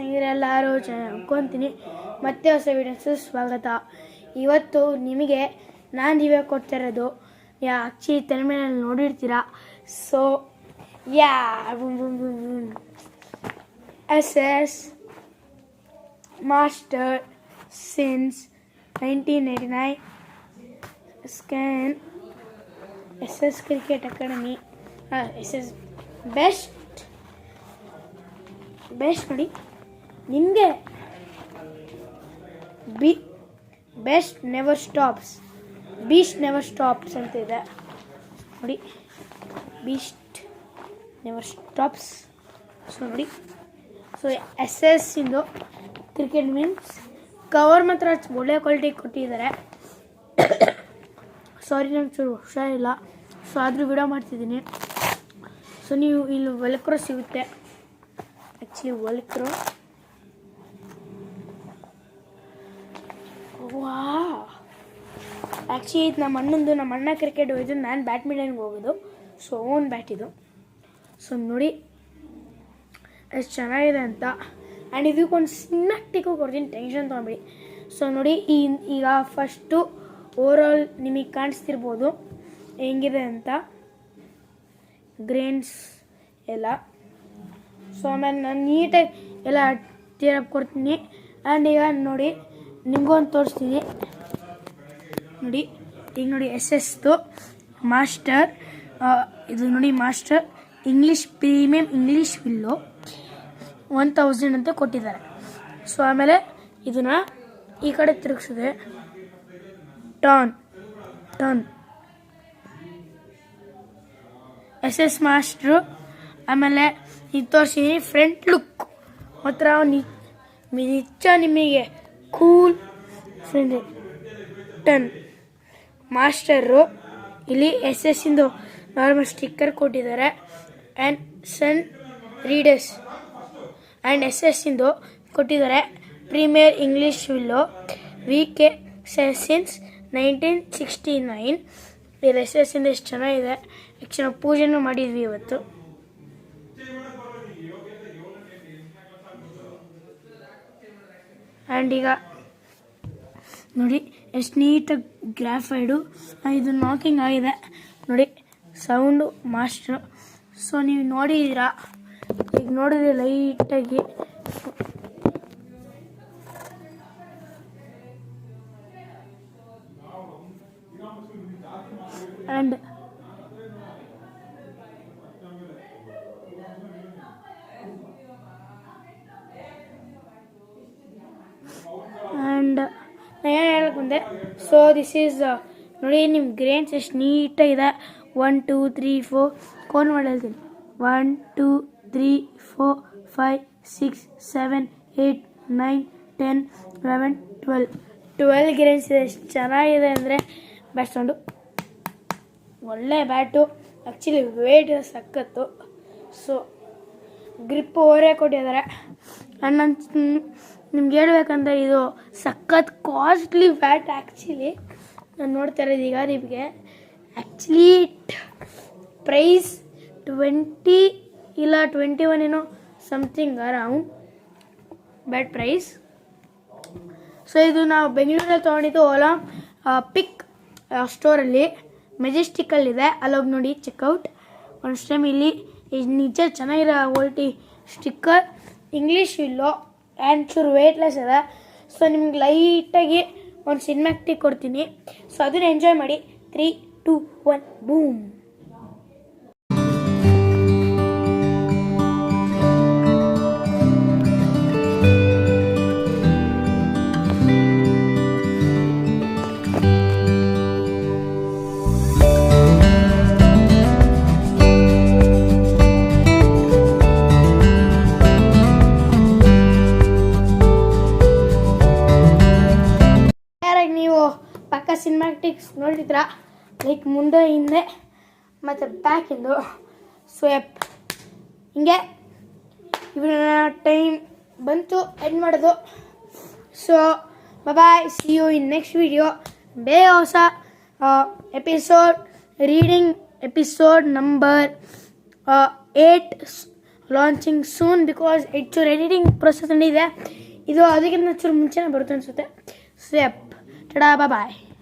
ಎಲ್ಲರೂ ಚೆನ್ನಾಗಿ ಅನ್ಕೊತೀನಿ. ಮತ್ತೆ ಹೊಸ ವಿಡಿಯೋಸ್ ಸ್ವಾಗತ. ಇವತ್ತು ನಿಮಗೆ ನಾನು ರಿವ್ಯೂ ಕೊಡ್ತಾ ಇರೋದು ಆಕ್ಚುಲಿ ತಲೆಮೇಲೆ ನೋಡಿರ್ತೀರಾ. So SS master since 1989 scan SS cricket academy SS best ನೋಡಿ ನಿಮಗೆ ಬೆಸ್ಟ್ ನೆವರ್ ಸ್ಟಾಪ್ಸ್ ಅಂತ ಇದೆ ನೋಡಿ. Beast never stops. ಸೊ ನೋಡಿ, ಸೊ SS ಇಂದು ಕ್ರಿಕೆಟ್ ಮೀನ್ಸ್ ಕವರ್ ಮಾತ್ರ ಒಳ್ಳೆ ಕ್ವಾಲಿಟಿ ಕೊಟ್ಟಿದ್ದಾರೆ. ಸಾರಿ ನಂಗೆ ಚೂರು ಹುಷಾರಿಲ್ಲ, ಸೊ ಆದರೂ ವಿಡಿಯೋ ಮಾಡ್ತಿದ್ದೀನಿ. ಸೊ ನೀವು ಇಲ್ಲಿ ವೆಲ್ಕ್ರೋ ಸಿಗುತ್ತೆ, ಆ್ಯಕ್ಚುಲಿ ವೆಲ್ಕ್ರೋ. ವಾ ಆ್ಯಕ್ಚುಲಿ ಇದು ನಮ್ಮ ಅಣ್ಣ ಕ್ರಿಕೆಟ್ ಹೋಗಿದ್ದು, ನಾನು ಬ್ಯಾಡ್ಮಿಂಟನ್ಗೆ ಹೋಗೋದು. ಸೊ ಓನ್ ಬ್ಯಾಟ್ ಇದು. ಸೊ ನೋಡಿ ಎಷ್ಟು ಚೆನ್ನಾಗಿದೆ ಅಂತ. ಆ್ಯಂಡ್ ಇದಕ್ಕೊಂದು ಸಿನಿಮ್ಯಾಟಿಕ್ಕು ಕೊಡ್ತೀನಿ, ಟೆನ್ಷನ್ ತೊಗೊಂಬಿಡಿ. ಸೊ ನೋಡಿ ಈಗ ಫಸ್ಟು ಓವರಾಲ್ ನಿಮಗೆ ಕಾಣಿಸ್ತಿರ್ಬೋದು ಹೆಂಗಿದೆ ಅಂತ, ಗ್ರೇನ್ಸ್ ಎಲ್ಲ. ಸೊ ಆಮೇಲೆ ನಾನು ನೀಟಾಗಿ ಎಲ್ಲ ಟೀರಪ್ ಕೊಡ್ತೀನಿ. ಆ್ಯಂಡ್ ಈಗ ನೋಡಿ ನಿಮಗೊಂದು ತೋರಿಸ್ತೀನಿ ನೋಡಿ. ಈಗ ನೋಡಿ SS ಮಾಸ್ಟರ್, ಇದು ನೋಡಿ master English premium English willow 1000 ಅಂತ ಕೊಟ್ಟಿದ್ದಾರೆ. ಸೊ ಆಮೇಲೆ ಇದನ್ನು ಈ ಕಡೆ ತಿರುಗಿಸಿದೆ, ಟರ್ನ್ SS ಮಾಸ್ಟ್ರು. ಆಮೇಲೆ ಇದು ತೋರಿಸಿದ್ದೀನಿ ಫ್ರಂಟ್ ಲುಕ್ ಮಾತ್ರ ನಿಜ ನಿಮಗೆ ಕೂಲ್ ಫ್ರೆಂಡ್. ಟನ್ ಮಾಸ್ಟರು ಇಲ್ಲಿ SS ಇಂದು ನಾರ್ಮಲ್ ಸ್ಟಿಕ್ಕರ್ ಕೊಟ್ಟಿದ್ದಾರೆ. And Sunridges and SS ಇಂದು ಕೊಟ್ಟಿದ್ದಾರೆ premier English willow VK since 1969. ಇದು SS ಇಂದ ಎಷ್ಟು ಚೆನ್ನಾಗಿದೆ. ಆ್ಯಕ್ಚುಲಿ ನಾವು ಪೂಜೆನೂ ಮಾಡಿದ್ವಿ ಇವತ್ತು. ಆ್ಯಂಡ್ ಈಗ ನೋಡಿ ಎಷ್ಟು ನೀಟಾಗಿ ಗ್ರಾಫೈಡು, ಇದು ನಾಕಿಂಗ್ ಆಗಿದೆ ನೋಡಿ, ಸೌಂಡು ಮಾಸ್ಟ್ರು. ಸೊ ನೀವು ನೋಡಿದ್ದೀರಾ, ಈಗ ನೋಡಿದ್ರೆ ಲೈಟಾಗಿ ಆ್ಯಂಡ್ ನಾನು ಏನು ಹೇಳಕ್ಕೆ ಬಂದೆ. ಸೊ ದಿಸ್ ಈಸ್ ನೋಡಿ ನಿಮ್ಮ ಗ್ರೇನ್ಸ್ ಎಷ್ಟು ನೀಟಾಗಿದೆ. 1 2 3 4 ಕೋನ್ ಮಾಡಿ ಹೇಳ್ತೀನಿ. 1 2 3 4 5 6 7 8 9 10 11 12 ಗ್ರೇನ್ಸ್ ಇದೆ. ಎಷ್ಟು ಚೆನ್ನಾಗಿದೆ ಅಂದರೆ ಬ್ಯಾಟ್ ಸೌಂಡು, ಒಳ್ಳೆ ಬ್ಯಾಟು. ಆ್ಯಕ್ಚುಲಿ ವೇಟ್ ಸಖತ್ತು. ಸೊ ಗ್ರಿಪ್ ಓವರೇ ಕೊಟ್ಟಿದ್ದಾರೆ. ಆ್ಯಂಡ್ ನಾನು ನಿಮ್ಗೆ ಹೇಳ್ಬೇಕಂದ್ರೆ ಇದು ಸಖತ್ ಕಾಸ್ಟ್ಲಿ ಬ್ಯಾಟ್. ಆ್ಯಕ್ಚುಲಿ ನಾನು ನೋಡ್ತಾ ಇರೋದು ಈಗ ನಿಮಗೆ ಆ್ಯಕ್ಚುಲಿ ಪ್ರೈಸ್ 20 ಇಲ್ಲ 21 ಏನೋ something around bat price. So ಇದು ನಾವು ಬೆಂಗಳೂರಲ್ಲಿ ತೊಗೊಂಡಿದ್ದು ಓಲಾ ಪಿಕ್ ಸ್ಟೋರಲ್ಲಿ, ಮೆಜೆಸ್ಟಿಕಲ್ಲಿದೆ, ಅಲ್ಲೋಗಿ ನೋಡಿ ಚೆಕ್ಔಟ್ ಒಂದು ಟೈಮ್. ಇಲ್ಲಿ ನಿಜ ಚೆನ್ನಾಗಿರೋ quality sticker English willow and ಚೂರು ವೇಟ್ಲೆಸ್ ಇದೆ. ಸೊ ನಿಮ್ಗೆ ಲೈಟಾಗಿ ಒಂದು ಸಿನಿಮ್ಯಾಟಿಕ್ ಕೊಡ್ತೀನಿ. ಸೊ ಅದನ್ನು ಎಂಜಾಯ್ ಮಾಡಿ. 3 2 1 ಬೂಮ್. ನೀವು ಪಕ್ಕ ಸಿನಿಮ್ಯಾಟಿಕ್ಸ್ ನೋಡಿದ್ರ, ಲೈಕ್ ಮುಂದೆ ಹಿಂದೆ ಮತ್ತು ಬ್ಯಾಕಿಂದು. ಸೊ ಹಿಂಗೆ ಇವನ ಟೈಮ್ ಬಂತು ಎಂಡ್ ಮಾಡೋದು. So bye, see you in next video. ಬೇಗ ಹೊಸ episode reading episode number 8 launching soon because ಚೂರು ಎಡಿಟಿಂಗ್ ಪ್ರೊಸೆಸ್ ನಡೆಯಿದೆ. ಇದು ಅದಕ್ಕಿಂತ ಚೂರು ಮುಂಚೆನೇ ಬರುತ್ತೆ ಅನಿಸುತ್ತೆ. ಸ್ವೆಪ್ ಟಡಾ ಬಾಯ್.